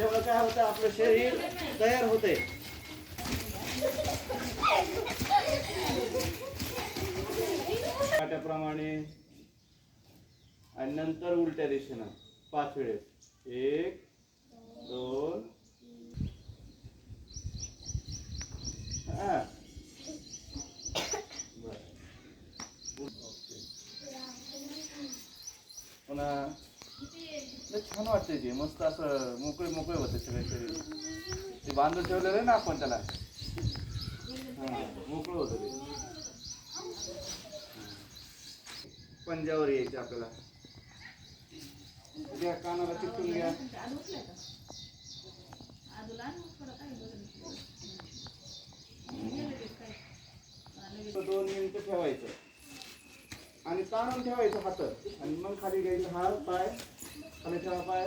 त्याच्यामुळे काय होतं, आपलं शरीर तयार होते. काट्याप्रमाणे आणि नंतर उलट्या दिशेनं 5 वेळेस. 1 2 पुन्हा छान वाटते ते, मस्त असं मोकळे मोकळे होते सगळे शरीर. ते बांधून ठेवलेलं आहे ना आपण त्याला, मोकळं होतं ते. पंजावर यायचे आपल्याला. घ्या कानाला चिपटून घ्या. 2 मिनिटं ठेवायचं आणि ताणून ठेवायचं हात आणि मग खाली घ्यायचं. हात पाय खाली ठेवा, पाय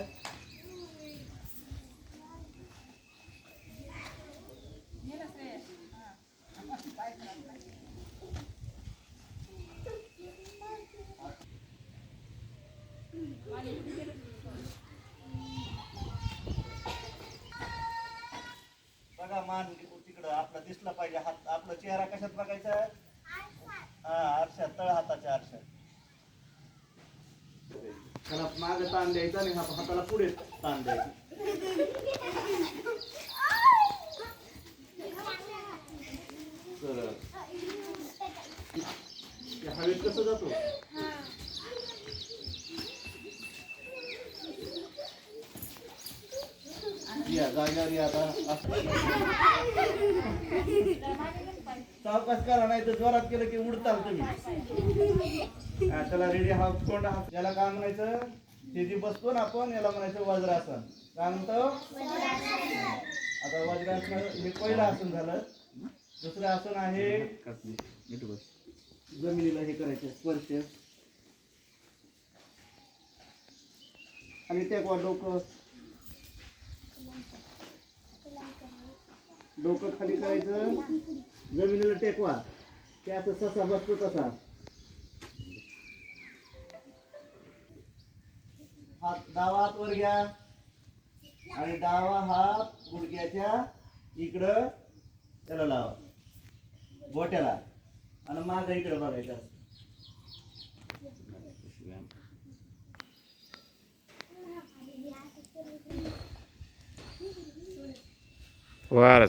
बघा. मान तिकडं आपला दिसला पाहिजे. हात आपला चेहरा कशात बघायचा? आरशात, तळ हाताच्या आरशात. त्याला मागे ताण द्यायचा आणि हाताला पुढे ताण द्यायचा. तर हवेत कसं जातो? या जागेवर या. आता सावकाश करा, नाही तर जोरात केलं की उडताल तुम्ही. त्याला रेडी हाफ कोंडा. याला काय म्हणायचं? ते जी बसतो ना आपण, याला म्हणायचं वज्रासन. काय म्हणतो? आता वज्रासन हे पहिलं आसन झालं. दुसरं आसन आहे जमिनीला हे करायचं, स्पर्श. आणि टेकवा. डोकं खाली करायचं, जमिनीला टेकवा. ते असं ससा बसतो तसा. हात डावा हात वर घ्या आणि डावा हात गुडघ्याच्या इकडं त्याला लावा, बोट्याला, आणि मागं इकडं बघायचं. वार